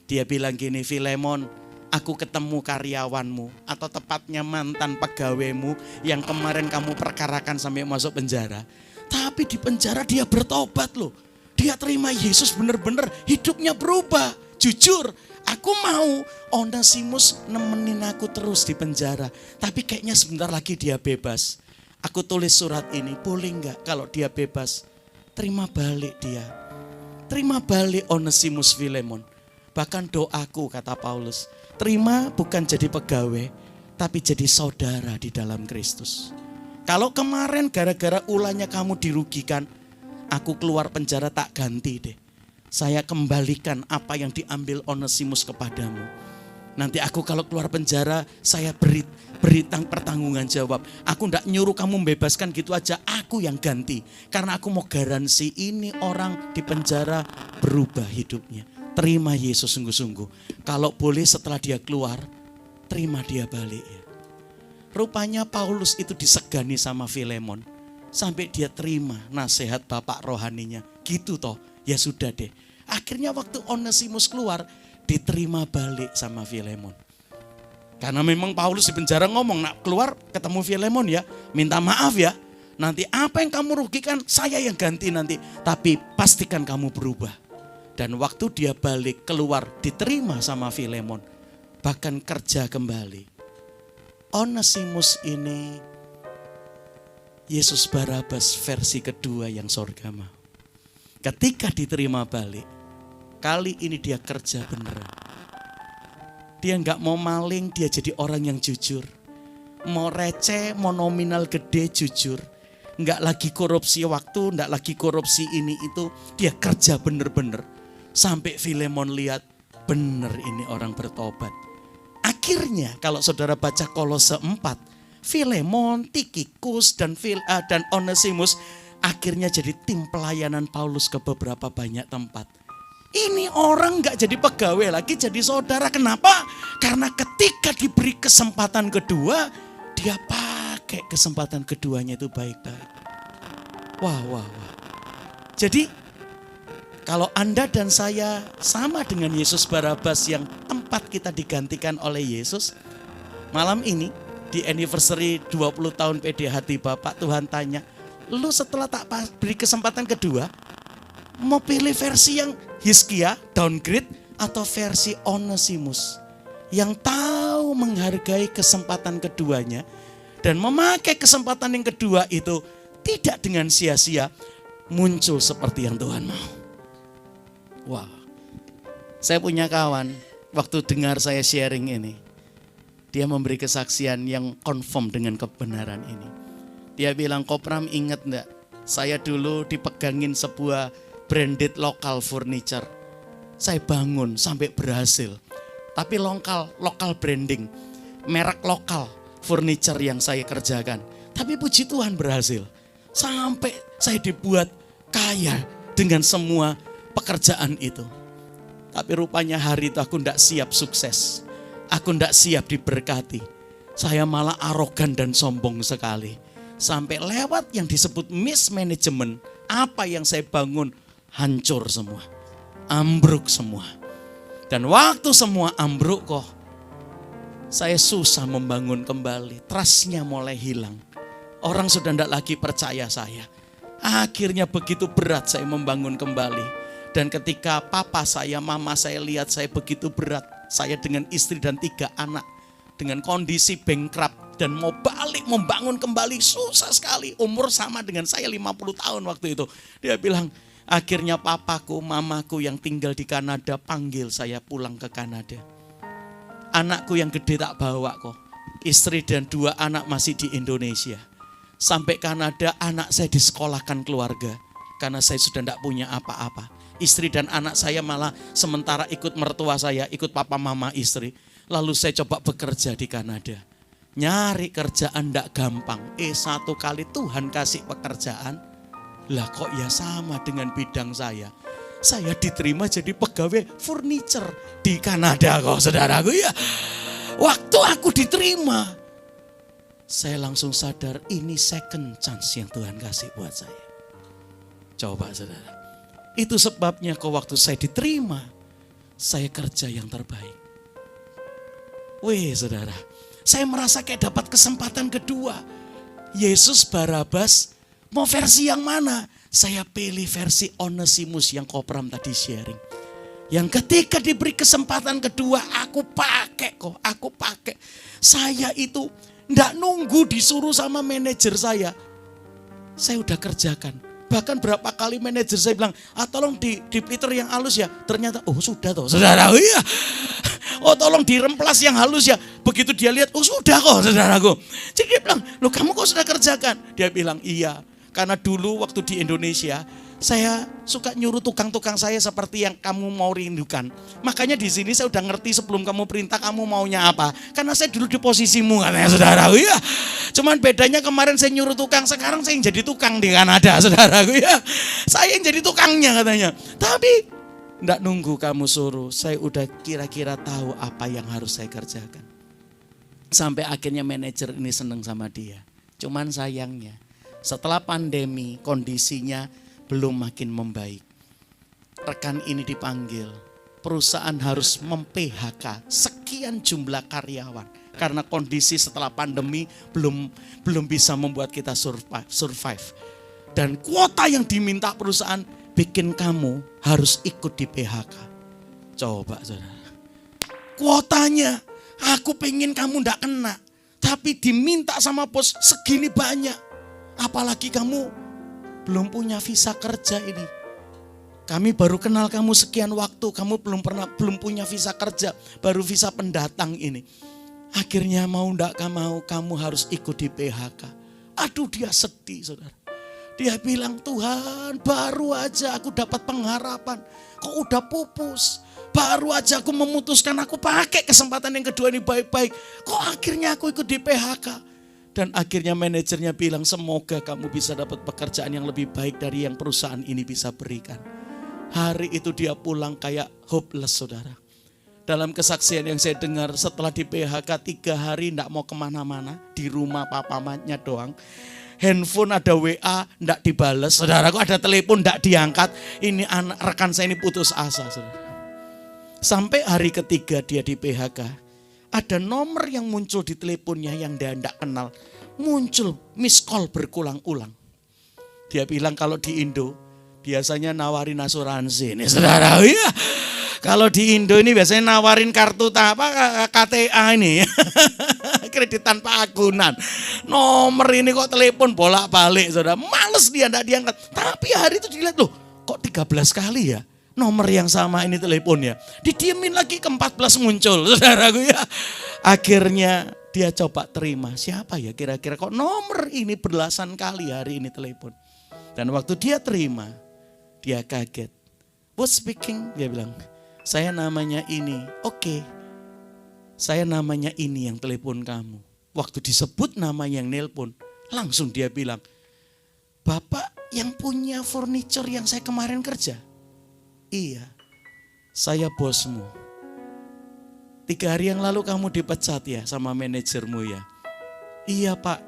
Dia bilang gini, Filemon, aku ketemu karyawanmu atau tepatnya mantan pegawaimu yang kemarin kamu perkarakan sampai masuk penjara. Tapi di penjara dia bertobat loh. Dia terima Yesus benar-benar, hidupnya berubah. Jujur, aku mau Onesimus nemenin aku terus di penjara. Tapi kayaknya sebentar lagi dia bebas. Aku tulis surat ini, boleh enggak kalau dia bebas? Terima balik dia. Terima balik Onesimus Filemon. Bahkan doaku, kata Paulus, terima bukan jadi pegawai, tapi jadi saudara di dalam Kristus. Kalau kemarin gara-gara ulahnya kamu dirugikan, aku keluar penjara tak ganti deh. Saya kembalikan apa yang diambil Onesimus kepadamu. Nanti aku kalau keluar penjara, saya beri pertanggungan jawab. Aku tidak nyuruh kamu membebaskan gitu aja, aku yang ganti. Karena aku mau garansi ini orang di penjara berubah hidupnya. Terima Yesus sungguh-sungguh. Kalau boleh setelah dia keluar, terima dia balik ya. Rupanya Paulus itu disegani sama Filemon. Sampai dia terima nasihat bapak rohaninya. Gitu toh, ya sudah deh. Akhirnya waktu Onesimus keluar, diterima balik sama Filemon. Karena memang Paulus di penjara ngomong, nak keluar ketemu Filemon ya, minta maaf ya. Nanti apa yang kamu rugikan, saya yang ganti nanti. Tapi pastikan kamu berubah. Dan waktu dia balik keluar diterima sama Filemon. Bahkan kerja kembali. Onesimus ini Yesus Barabas versi kedua yang sorga mau. Ketika diterima balik, kali ini dia kerja beneran. Dia gak mau maling, dia jadi orang yang jujur. Mau receh, mau nominal gede, jujur. Gak lagi korupsi waktu, gak lagi korupsi ini itu. Dia kerja bener-bener. Sampai Filemon lihat, bener ini orang bertobat. Akhirnya kalau saudara baca Kolose 4, Filemon, Tikhikus, dan Onesimus akhirnya jadi tim pelayanan Paulus ke beberapa banyak tempat. Ini orang gak jadi pegawai lagi, jadi saudara. Kenapa? Karena ketika diberi kesempatan kedua, dia pakai kesempatan keduanya itu baik-baik. Wah. Jadi kalau Anda dan saya sama dengan Yesus Barabas yang tempat kita digantikan oleh Yesus. Malam ini di anniversary 20 tahun PD Hati Bapak, Tuhan tanya, lu setelah tak beri kesempatan kedua, mau pilih versi yang Hizkia, downgrade, atau versi Onesimus yang tahu menghargai kesempatan keduanya dan memakai kesempatan yang kedua itu tidak dengan sia-sia, muncul seperti yang Tuhan mau. Wah, saya punya kawan, waktu dengar saya sharing ini, dia memberi kesaksian yang confirm dengan kebenaran ini. Dia bilang, Kopram ingat enggak, saya dulu dipegangin sebuah branded lokal furniture. Saya bangun sampai berhasil. Tapi lokal branding, merek lokal furniture yang saya kerjakan. Tapi puji Tuhan berhasil. Sampai saya dibuat kaya dengan semua pekerjaan itu. Tapi rupanya hari itu aku tidak siap sukses. Aku tidak siap diberkati. Saya malah arogan dan sombong sekali. Sampai lewat yang disebut mismanagement. Apa yang saya bangun hancur semua. Ambruk semua. Dan waktu semua ambruk kok, saya susah membangun kembali. Trustnya mulai hilang. Orang sudah tidak lagi percaya saya. Akhirnya begitu berat saya membangun kembali. Dan ketika papa saya, mama saya lihat saya begitu berat. Saya dengan istri dan 3 anak. Dengan kondisi bankrupt. Dan mau balik, membangun kembali susah sekali. Umur sama dengan saya 50 tahun waktu itu. Dia bilang, akhirnya papaku, mamaku yang tinggal di Kanada panggil saya pulang ke Kanada. Anakku yang gede tak bawa kok. Istri dan 2 anak masih di Indonesia. Sampai Kanada anak saya disekolahkan keluarga. Karena saya sudah tidak punya apa-apa. Istri dan anak saya malah sementara ikut mertua saya, ikut papa mama istri. Lalu saya coba bekerja di Kanada. Nyari kerjaan tidak gampang. Satu kali Tuhan kasih pekerjaan. Lah kok ya sama dengan bidang saya. Saya diterima jadi pegawai furniture di Kanada kok saudaraku ya. Waktu aku diterima, saya langsung sadar ini second chance yang Tuhan kasih buat saya. Coba saudara. Itu sebabnya kok waktu saya diterima, saya kerja yang terbaik. Wih saudara, saya merasa kayak dapat kesempatan kedua. Yesus Barabas, mau versi yang mana? Saya pilih versi Onesimus yang Kopram tadi sharing. Yang ketika diberi kesempatan kedua, aku pakai kok, aku pakai. Saya itu enggak nunggu disuruh sama manajer saya udah kerjakan. Bahkan berapa kali manajer saya bilang, tolong di Peter yang halus ya. Ternyata, sudah toh saudara, iya. Tolong diremplas yang halus ya. Begitu dia lihat, sudah kok saudaraku. Jadi dia bilang, loh kamu kok sudah kerjakan? Dia bilang, iya. Karena dulu waktu di Indonesia, saya suka nyuruh tukang-tukang saya seperti yang kamu mau rindukan. Makanya di sini saya udah ngerti sebelum kamu perintah kamu maunya apa. Karena saya dulu di posisimu katanya saudaraku ya. Cuman bedanya kemarin saya nyuruh tukang, sekarang saya yang jadi tukang di Kanada saudaraku ya. Saya yang jadi tukangnya katanya. Tapi enggak nunggu kamu suruh, saya udah kira-kira tahu apa yang harus saya kerjakan. Sampai akhirnya manajer ini seneng sama dia. Cuman sayangnya setelah pandemi kondisinya belum makin membaik. Rekan ini dipanggil, perusahaan harus mem-PHK sekian jumlah karyawan. Karena kondisi setelah pandemi belum bisa membuat kita survive. Dan kuota yang diminta perusahaan bikin kamu harus ikut di PHK. Coba saudara. Kuotanya, aku pengen kamu ndak kena. Tapi diminta sama bos segini banyak. Apalagi kamu belum punya visa kerja ini. Kami baru kenal kamu sekian waktu, kamu belum punya visa kerja, baru visa pendatang ini. Akhirnya mau ndak mau kamu harus ikut di PHK. Aduh dia sedih saudara. Dia bilang, Tuhan baru aja aku dapat pengharapan, kok udah pupus. Baru aja aku memutuskan aku pakai kesempatan yang kedua ini baik-baik. Kok akhirnya aku ikut di PHK. Dan akhirnya manajernya bilang, semoga kamu bisa dapat pekerjaan yang lebih baik dari yang perusahaan ini bisa berikan. Hari itu dia pulang kayak hopeless saudara. Dalam kesaksian yang saya dengar setelah di PHK 3 hari enggak mau kemana-mana. Di rumah papamatnya doang. Handphone ada WA enggak dibales. Saudaraku ada telepon enggak diangkat. Ini anak rekan saya ini putus asa saudara. Sampai hari ketiga dia di PHK. Ada nomor yang muncul di teleponnya yang dia tidak kenal. Muncul miss call berulang-ulang. Dia bilang kalau di Indo biasanya nawarin asuransi. Ini saudara ya. Kalau di Indo ini biasanya nawarin kartu KTA ini. Kredit tanpa agunan. Nomor ini kok telepon bolak-balik saudara. Males dia tidak diangkat. Tapi hari itu dilihat loh kok 13 kali ya. Nomor yang sama ini teleponnya. Didiemin lagi ke-14 muncul saudaraku ya. Akhirnya dia coba terima. Siapa ya kira-kira kok nomor ini belasan kali hari ini telepon. Dan waktu dia terima, dia kaget. Who's speaking? Dia bilang, saya namanya ini. Oke. Saya namanya ini yang telepon kamu. Waktu disebut nama yang nelpon, langsung dia bilang, Bapak yang punya furniture yang saya kemarin kerja? Iya, saya bosmu. 3 hari yang lalu kamu dipecat ya sama manajermu ya? Iya Pak,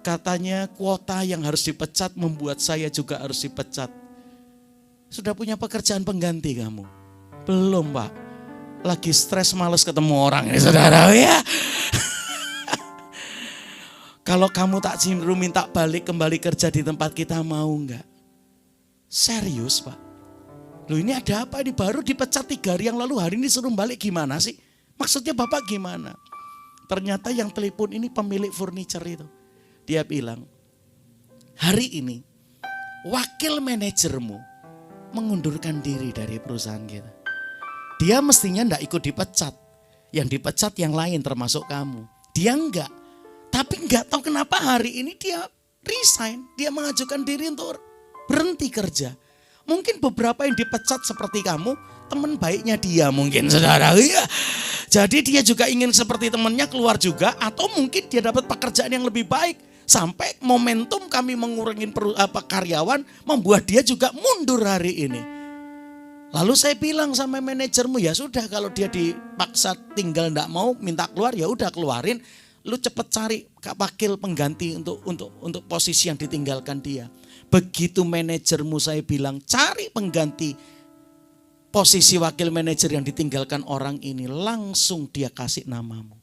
katanya kuota yang harus dipecat membuat saya juga harus dipecat. Sudah punya pekerjaan pengganti kamu? Belum Pak, lagi stres males ketemu orang ini saudara ya. Kalau kamu tak cenderung minta balik kembali kerja di tempat kita mau enggak? Serius Pak? Loh ini ada apa? Ini baru dipecat 3 hari yang lalu, hari ini suruh balik gimana sih? Maksudnya Bapak gimana? Ternyata yang telepon ini pemilik furniture itu. Dia bilang, hari ini wakil manajermu mengundurkan diri dari perusahaan kita. Dia mestinya enggak ikut dipecat. Yang dipecat yang lain termasuk kamu. Dia enggak. Tapi enggak tahu kenapa hari ini dia resign. Dia mengajukan diri untuk berhenti kerja. Mungkin beberapa yang dipecat seperti kamu, teman baiknya dia mungkin saudara. Ya. Jadi dia juga ingin seperti temannya keluar juga. Atau mungkin dia dapat pekerjaan yang lebih baik. Sampai momentum kami mengurangi karyawan membuat dia juga mundur hari ini. Lalu saya bilang sama manajermu, ya sudah kalau dia dipaksa tinggal enggak mau minta keluar ya udah keluarin. Lu cepet cari wakil pengganti untuk posisi yang ditinggalkan dia. Begitu manajermu saya bilang cari pengganti posisi wakil manajer yang ditinggalkan orang ini, langsung dia kasih namamu.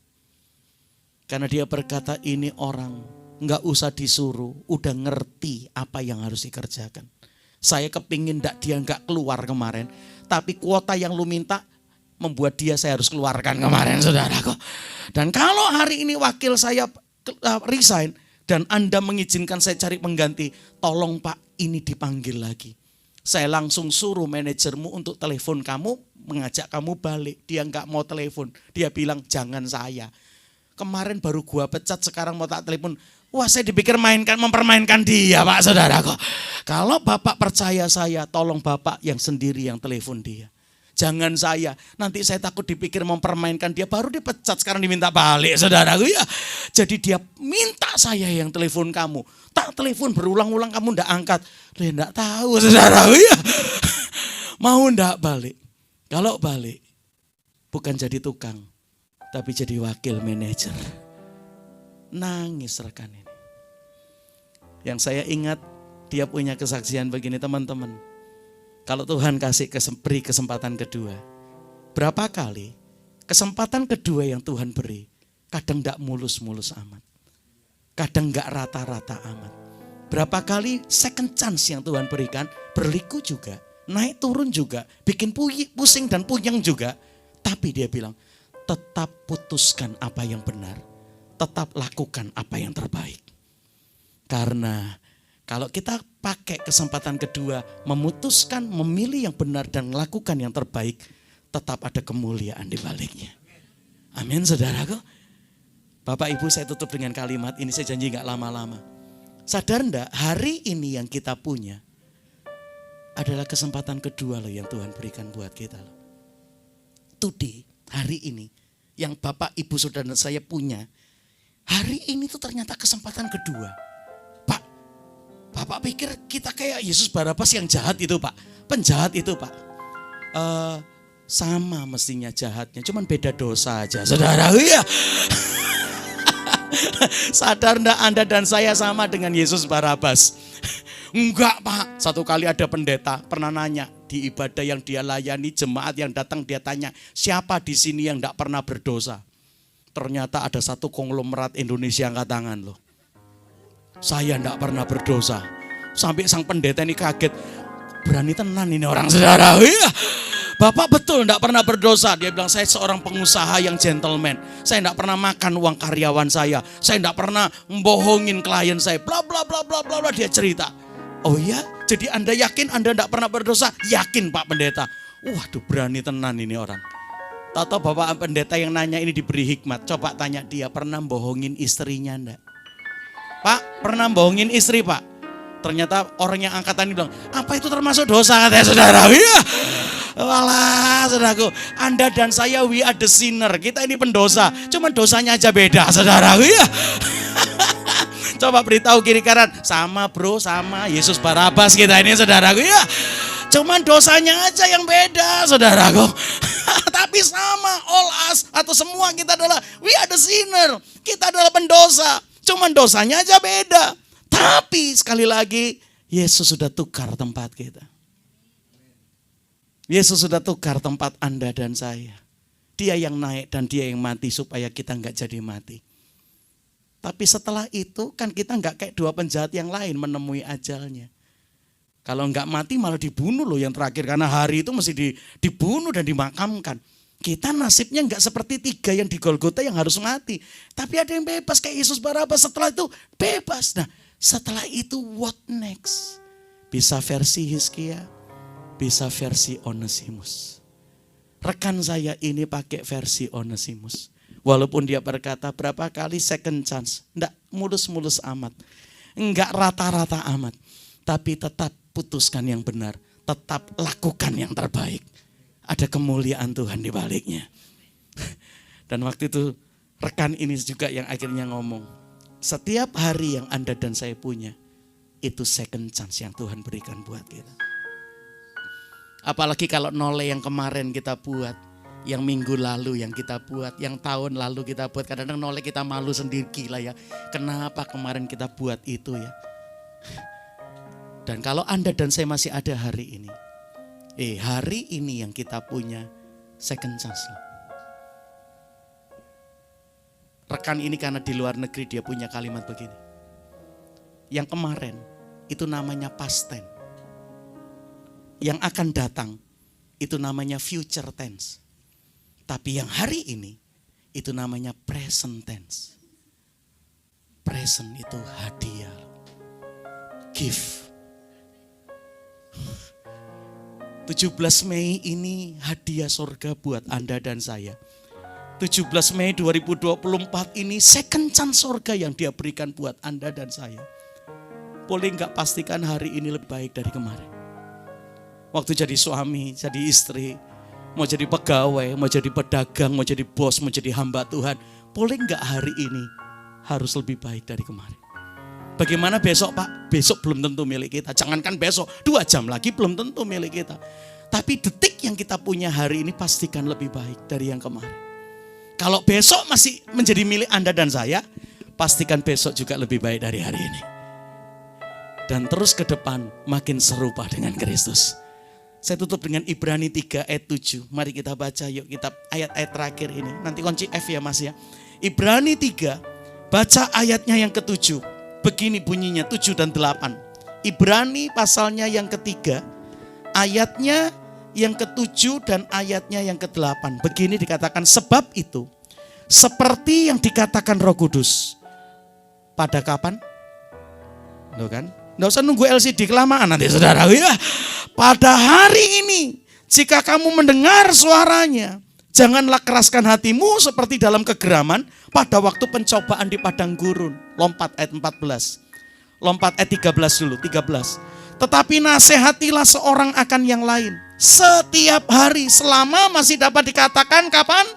Karena dia berkata ini orang nggak usah disuruh, udah ngerti apa yang harus dikerjakan. Saya kepingin dia nggak keluar kemarin, tapi kuota yang lu minta membuat dia saya harus keluarkan kemarin, saudaraku. Dan kalau hari ini wakil saya resign dan Anda mengizinkan saya cari pengganti, tolong Pak, ini dipanggil lagi. Saya langsung suruh manajermu untuk telepon kamu, mengajak kamu balik. Dia nggak mau telepon, dia bilang jangan saya. Kemarin baru gua pecat, sekarang mau tak telepon. Wah, saya dipikir mempermainkan dia, Pak, saudaraku. Kalau Bapak percaya saya, tolong Bapak yang sendiri yang telepon dia. Jangan saya, nanti saya takut dipikir mempermainkan dia, baru dipecat sekarang diminta balik, saudaraku ya. Jadi dia minta saya yang telepon kamu. Tak telepon berulang-ulang kamu ndak angkat. Loh, ndak tahu, saudaraku ya. Mau ndak balik? Kalau balik, bukan jadi tukang, tapi jadi wakil manajer. Nangis rekan ini. Yang saya ingat, dia punya kesaksian begini, teman-teman. Kalau Tuhan beri kesempatan kedua, berapa kali kesempatan kedua yang Tuhan beri, kadang gak mulus-mulus amat, kadang gak rata-rata amat. Berapa kali second chance yang Tuhan berikan, berliku juga, naik turun juga, bikin pusing dan puyeng juga. Tapi dia bilang, tetap putuskan apa yang benar, tetap lakukan apa yang terbaik. Karena kalau kita pakai kesempatan kedua, memutuskan, memilih yang benar dan melakukan yang terbaik, tetap ada kemuliaan di baliknya. Amin, saudaraku. Bapak Ibu, saya tutup dengan kalimat ini, saya janji gak lama-lama. Sadar enggak, hari ini yang kita punya adalah kesempatan kedua loh yang Tuhan berikan buat kita loh. Today, hari ini, yang Bapak, Ibu, Saudara dan saya punya, hari ini tuh ternyata kesempatan kedua. Bapak pikir kita kayak Yesus Barabas yang jahat itu Pak. Penjahat itu Pak. Sama mestinya jahatnya, cuman beda dosa aja, saudara. Ya. Sadar enggak Anda dan saya sama dengan Yesus Barabas? Enggak Pak. Satu kali ada pendeta pernah nanya di ibadah yang dia layani, jemaat yang datang dia tanya, siapa di sini yang enggak pernah berdosa? Ternyata ada satu konglomerat Indonesia angkat tangan loh. Saya enggak pernah berdosa. Sampai sang pendeta ini kaget. Berani tenan ini orang, saudara. Ya. Bapak betul enggak pernah berdosa. Dia bilang, saya seorang pengusaha yang gentleman. Saya enggak pernah makan uang karyawan saya. Saya enggak pernah membohongin klien saya. Bla bla bla bla bla bla. Dia cerita. Oh ya? Jadi Anda yakin Anda enggak pernah berdosa? Yakin Pak Pendeta. Waduh, berani tenan ini orang. Tahu-tahu Bapak Pendeta yang nanya ini diberi hikmat. Coba tanya dia, pernah bohongin istrinya enggak? Pak, pernah bohongin istri Pak? Ternyata orang yang angkatan ini bilang, apa itu termasuk dosa katanya, saudara? Ya. Walah, saudaraku, Anda dan saya we are the sinner. Kita ini pendosa, cuman dosanya aja beda, saudara. Ya. Coba beritahu kiri kanan, sama bro, sama Yesus Barabas kita ini, saudaraku. Ya. Cuman dosanya aja yang beda, saudaraku. Tapi sama, all us atau semua kita adalah we are the sinner. Kita adalah pendosa. Cuman dosanya aja beda. Tapi sekali lagi Yesus sudah tukar tempat kita. Yesus sudah tukar tempat Anda dan saya. Dia yang naik dan dia yang mati supaya kita enggak jadi mati. Tapi setelah itu kan kita enggak kayak dua penjahat yang lain menemui ajalnya. Kalau enggak mati malah dibunuh loh yang terakhir. Karena hari itu mesti dibunuh dan dimakamkan. Kita nasibnya enggak seperti tiga yang di Golgota yang harus mati. Tapi ada yang bebas kayak Yesus Barabas, setelah itu bebas. Nah setelah itu what next? Bisa versi Hizkia, bisa versi Onesimus. Rekan saya ini pakai versi Onesimus. Walaupun dia berkata berapa kali second chance. Enggak mulus-mulus amat. Enggak rata-rata amat. Tapi tetap putuskan yang benar. Tetap lakukan yang terbaik. Ada kemuliaan Tuhan di baliknya. Dan waktu itu rekan ini juga yang akhirnya ngomong, setiap hari yang Anda dan saya punya, itu second chance yang Tuhan berikan buat kita. Apalagi kalau nole yang kemarin kita buat, yang minggu lalu yang kita buat, yang tahun lalu kita buat. Kadang-kadang nole kita malu sendiri, gila ya. Kenapa kemarin kita buat itu ya. Dan kalau Anda dan saya masih ada hari ini, hari ini yang kita punya second chance loh. pekan ini karena di luar negeri dia punya kalimat begini. Yang kemarin itu namanya past tense. Yang akan datang itu namanya future tense. Tapi yang hari ini itu namanya present tense. Present itu hadiah. Gift. 17 Mei ini hadiah surga buat Anda dan saya. 17 Mei 2024 ini second chance surga yang dia berikan buat Anda dan saya. Boleh nggak pastikan hari ini lebih baik dari kemarin? Waktu jadi suami, jadi istri, mau jadi pegawai, mau jadi pedagang, mau jadi bos, mau jadi hamba Tuhan. Boleh nggak hari ini harus lebih baik dari kemarin? Bagaimana besok Pak? Besok belum tentu milik kita. Jangankan besok, 2 jam lagi belum tentu milik kita. Tapi detik yang kita punya hari ini pastikan lebih baik dari yang kemarin. Kalau besok masih menjadi milik Anda dan saya, pastikan besok juga lebih baik dari hari ini. Dan terus ke depan makin serupa dengan Kristus. Saya tutup dengan Ibrani 3 ayat 7. Mari kita baca yuk kitab ayat-ayat terakhir ini. Nanti kunci F ya Mas ya. Ibrani 3, baca ayatnya yang ke-7. Begini bunyinya 7 dan 8. Ibrani pasalnya yang ketiga, ayatnya yang ke-7 dan ayatnya yang ke-8. Begini dikatakan, sebab itu seperti yang dikatakan Roh Kudus. Pada kapan? Loh kan? Nggak usah nunggu LCD kelamaan nanti saudara. Ya, pada hari ini jika kamu mendengar suaranya, janganlah keraskan hatimu seperti dalam kegeraman pada waktu pencobaan di padang gurun. Lompat ayat 14. Lompat ayat 13 dulu, 13. Tetapi nasihatilah seorang akan yang lain setiap hari selama masih dapat dikatakan kapan?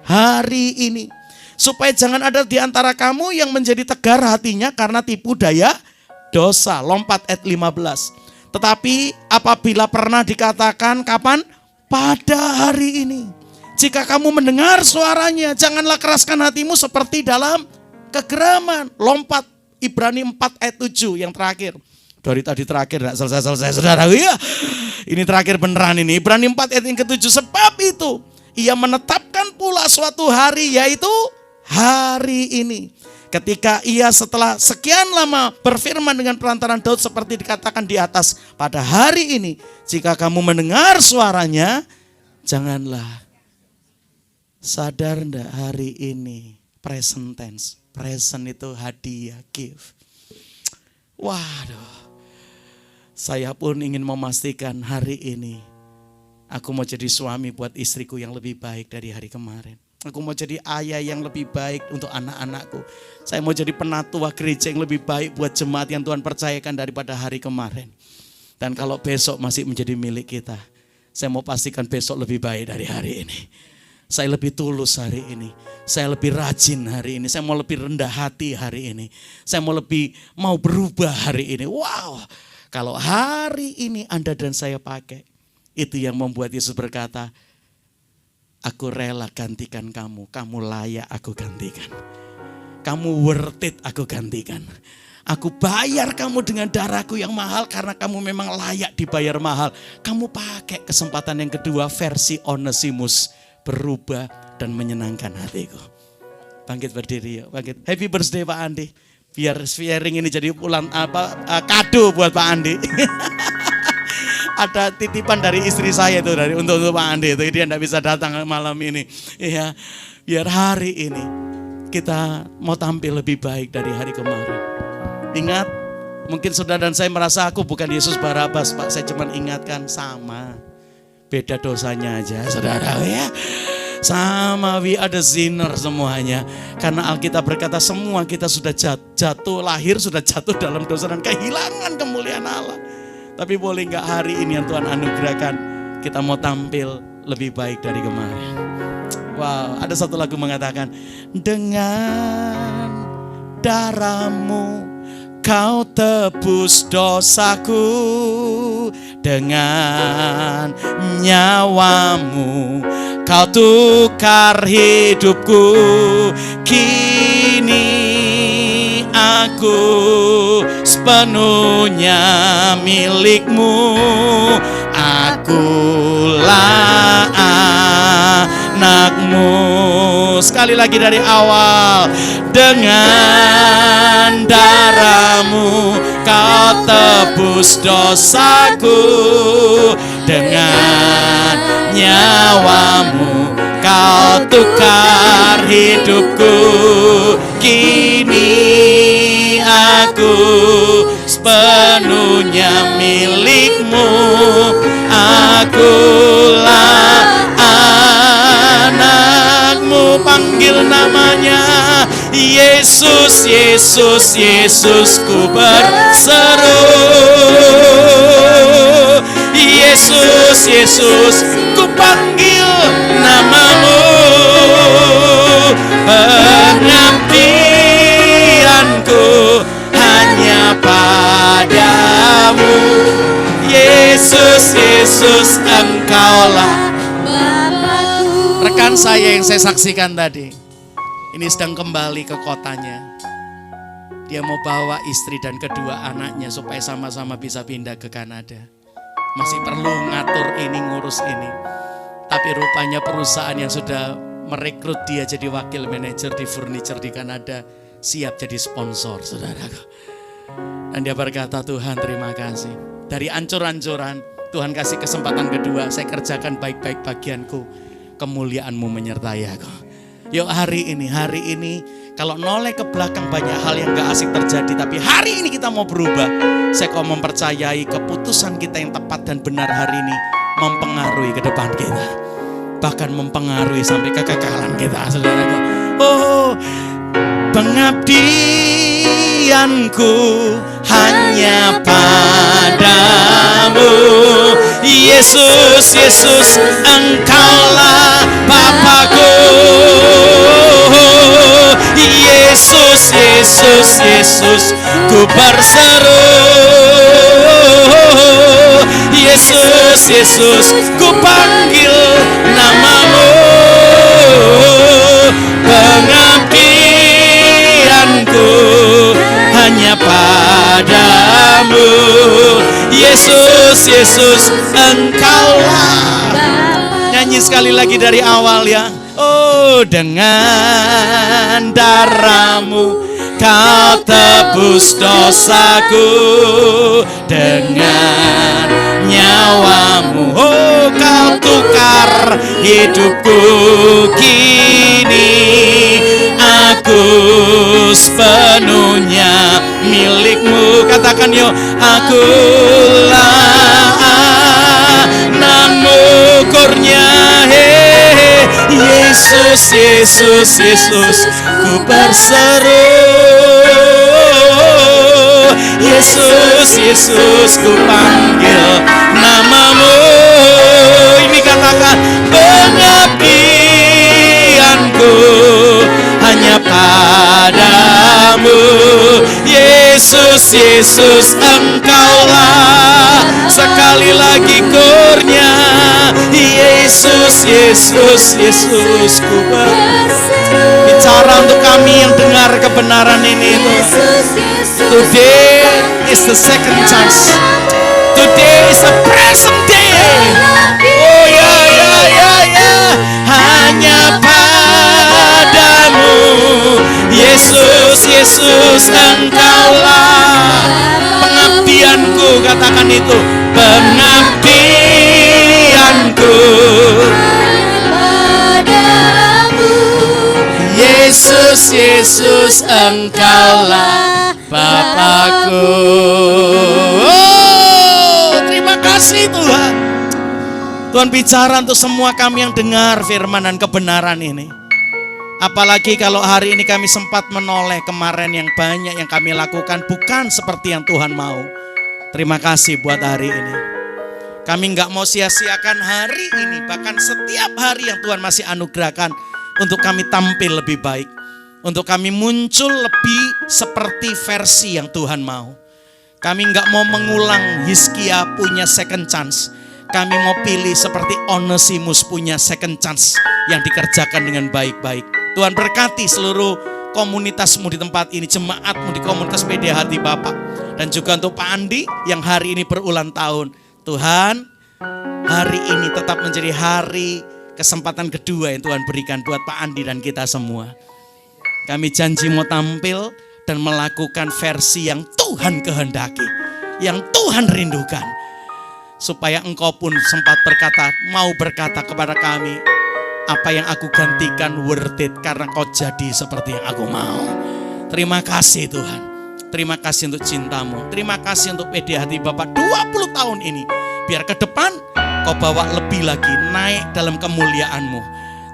Hari ini. Supaya jangan ada di antara kamu yang menjadi tegar hatinya karena tipu daya dosa. Lompat ayat 15. Tetapi apabila pernah dikatakan kapan? Pada hari ini. Jika kamu mendengar suaranya, janganlah keraskan hatimu seperti dalam kegeraman. Lompat Ibrani 4 ayat 7 yang terakhir. Dari tadi terakhir tidak selesai-selesai saudara. Ya, ini terakhir beneran ini. Ibrani 4 ayat yang ke-7. Sebab itu ia menetapkan pula suatu hari, yaitu hari ini. Ketika ia setelah sekian lama berfirman dengan perantaran Daud seperti dikatakan di atas. Pada hari ini jika kamu mendengar suaranya, janganlah. Sadar enggak hari ini present tense. Present itu hadiah, gift. Waduh. Saya pun ingin memastikan hari ini aku mau jadi suami buat istriku yang lebih baik dari hari kemarin. Aku mau jadi ayah yang lebih baik untuk anak-anakku. Saya mau jadi penatua gereja yang lebih baik buat jemaat yang Tuhan percayakan daripada hari kemarin. Dan kalau besok masih menjadi milik kita, saya mau pastikan besok lebih baik dari hari ini. Saya lebih tulus hari ini. Saya lebih rajin hari ini. Saya mau lebih rendah hati hari ini. Saya mau berubah hari ini. Wow. Kalau hari ini Anda dan saya pakai, itu yang membuat Yesus berkata, aku rela gantikan kamu. Kamu layak aku gantikan. Kamu worth it aku gantikan. Aku bayar kamu dengan darahku yang mahal karena kamu memang layak dibayar mahal. Kamu pakai kesempatan yang kedua versi Onesimus. Berubah dan menyenangkan hatiku. Bangkit berdiri yuk, bangkit. Happy birthday Pak Andi. Biar sharing ini jadi kado buat Pak Andi. Ada titipan dari istri saya itu untuk Pak Andi itu, dia tidak bisa datang malam ini. Iya, biar hari ini kita mau tampil lebih baik dari hari kemarin. Ingat, mungkin saudara dan saya merasa aku bukan Yesus Barabas Pak. Saya cuma ingatkan sama. Beda dosanya aja saudara ya. Sama, we are the sinner semuanya. Karena Alkitab berkata semua kita sudah jatuh, lahir sudah jatuh dalam dosa dan kehilangan kemuliaan Allah. Tapi boleh gak hari ini yang Tuhan anugerahkan, kita mau tampil lebih baik dari kemarin. Wow, ada satu lagu mengatakan, dengan darahmu kau tebus dosaku, dengan nyawamu kau tukar hidupku. Kini aku sepenuhnya milikmu. Akulah anakmu. Sekali lagi dari awal. Dengan darahmu kau tebus dosaku, dengan nyawamu kau tukar hidupku. Kini aku sepenuhnya milikmu. Akulah anakmu, panggil namanya Yesus, Yesus, Yesus, ku berseru. Yesus, Yesus, ku panggil namamu. Pengabdianku hanya padamu. Yesus, Yesus, engkaulah Bapakku. Rekan saya yang saya saksikan tadi, ini sedang kembali ke kotanya. Dia mau bawa istri dan kedua anaknya supaya sama-sama bisa pindah ke Kanada. Masih perlu ngatur ini, ngurus ini. Tapi rupanya perusahaan yang sudah merekrut dia jadi wakil manajer di furniture di Kanada siap jadi sponsor, saudaraku. Dan dia berkata, Tuhan terima kasih. Dari ancur-ancuran, Tuhan kasih kesempatan kedua, saya kerjakan baik-baik bagianku. Kemuliaan-Mu menyertai aku. Yuk hari ini kalau noleh ke belakang banyak hal yang gak asik terjadi, tapi hari ini kita mau berubah. Saya kau mempercayai keputusan kita yang tepat dan benar hari ini mempengaruhi ke depan kita, bahkan mempengaruhi sampai kekekalan kita, saudaraku. Oh, pengabdianku hanya padamu. Yesus, Yesus, engkaulah Bapakku. Yesus, Yesus, Yesus, ku berseru. Yesus, Yesus, ku panggil namamu. Pengabdianku hanya padamu. Yesus, Yesus, engkaulah. Nyanyi sekali lagi dari awal ya. Oh, dengan darahmu kau tebus dosaku, dengan nyawamu oh kau tukar hidupku. Kini aku sepenuhnya milikmu. Katakan yo, akulah anakmu, kurnya Yesus, Yesus, Yesus, ku berseru. Yesus, Yesus, ku panggil namamu. Ini katakan, pengabdianku hanya padamu. Yesus, Yesus, engkaulah. Sekali lagi kurnya. Yesus, Yesus, Yesus, ku berseru. Bicara untuk kami yang dengar kebenaran ini. Today is the second chance. Today is the present day. Oh ya, ya, ya, ya. Hanya padamu. Yesus, Yesus, engkaulah pengabdianku. Katakan itu, pengabdianku padamu. Yesus, Yesus, engkaulah Bapakku. Oh, terima kasih Tuhan. Tuhan bicara untuk semua kami yang dengar firman dan kebenaran ini. Apalagi kalau hari ini kami sempat menoleh kemarin yang banyak yang kami lakukan bukan seperti yang Tuhan mau. Terima kasih buat hari ini. Kami gak mau sia-siakan hari ini, bahkan setiap hari yang Tuhan masih anugerahkan untuk kami tampil lebih baik. Untuk kami muncul lebih seperti versi yang Tuhan mau. Kami gak mau mengulang Hizkia punya second chance. Kami mau pilih seperti Onesimus punya second chance yang dikerjakan dengan baik-baik. Tuhan berkati seluruh komunitasmu di tempat ini, jemaatmu di komunitas Media Hati Bapak. Dan juga untuk Pak Andi yang hari ini berulang tahun. Tuhan, hari ini tetap menjadi hari kesempatan kedua yang Tuhan berikan buat Pak Andi dan kita semua. Kami janji mau tampil dan melakukan versi yang Tuhan kehendaki, yang Tuhan rindukan. Supaya engkau pun sempat berkata, mau berkata kepada kami, apa yang aku gantikan worth it karena kau jadi seperti yang aku mau. Terima kasih Tuhan. Terima kasih untuk cintamu. Terima kasih untuk PD Hati Bapa 20 tahun ini. Biar ke depan kau bawa lebih lagi, naik dalam kemuliaan-Mu.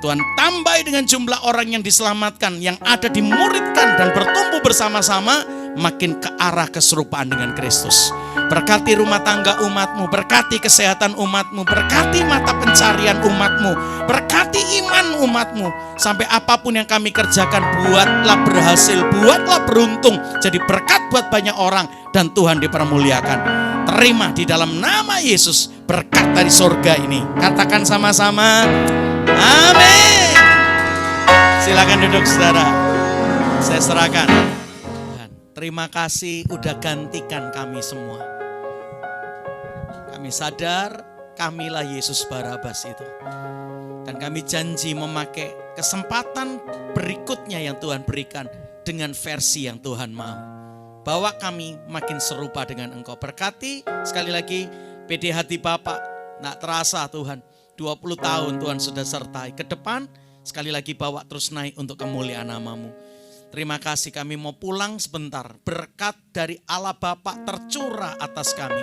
Tuhan tambah dengan jumlah orang yang diselamatkan, yang ada dimuridkan dan bertumbuh bersama-sama, makin ke arah keserupaan dengan Kristus. Berkati rumah tangga umat-Mu, berkati kesehatan umat-Mu, berkati mata pencarian umat-Mu, berkati iman umat-Mu. Sampai apapun yang kami kerjakan, buatlah berhasil, buatlah beruntung, jadi berkat buat banyak orang dan Tuhan dipermuliakan. Terima di dalam nama Yesus berkat dari surga ini. Katakan sama-sama, amin. Silakan duduk saudara. Saya serahkan. Terima kasih udah gantikan kami semua. Kami sadar kamilah Yesus Barabas itu. Dan kami janji memakai kesempatan berikutnya yang Tuhan berikan dengan versi yang Tuhan mau. Bawa kami makin serupa dengan Engkau. Berkati sekali lagi PD Hati Bapak. Nggak terasa Tuhan, 20 tahun Tuhan sudah sertai. Ke depan sekali lagi bawa terus naik untuk kemuliaan nama-Mu. Terima kasih, kami mau pulang sebentar. Berkat dari Allah Bapa tercurah atas kami.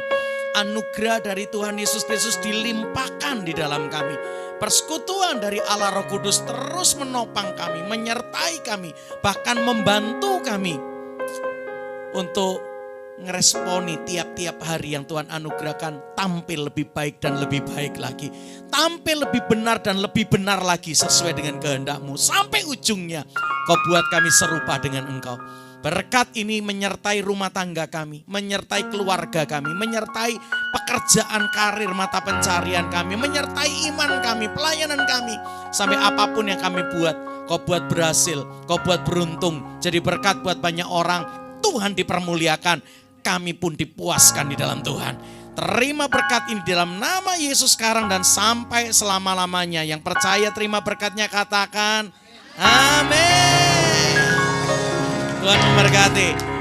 Anugerah dari Tuhan Yesus Kristus dilimpahkan di dalam kami. Persekutuan dari Allah Roh Kudus terus menopang kami, menyertai kami, bahkan membantu kami untuk ngeresponi tiap-tiap hari yang Tuhan anugerahkan, tampil lebih baik dan lebih baik lagi. Tampil lebih benar dan lebih benar lagi sesuai dengan kehendak-Mu. Sampai ujungnya Kau buat kami serupa dengan Engkau. Berkat ini menyertai rumah tangga kami, menyertai keluarga kami, menyertai pekerjaan karir mata pencarian kami, menyertai iman kami, pelayanan kami. Sampai apapun yang kami buat, Kau buat berhasil, Kau buat beruntung. Jadi berkat buat banyak orang, Tuhan dipermuliakan, kami pun dipuaskan di dalam Tuhan. Terima berkat ini dalam nama Yesus sekarang dan sampai selama-lamanya. Yang percaya terima berkatnya katakan amin. Tuhan memberkati.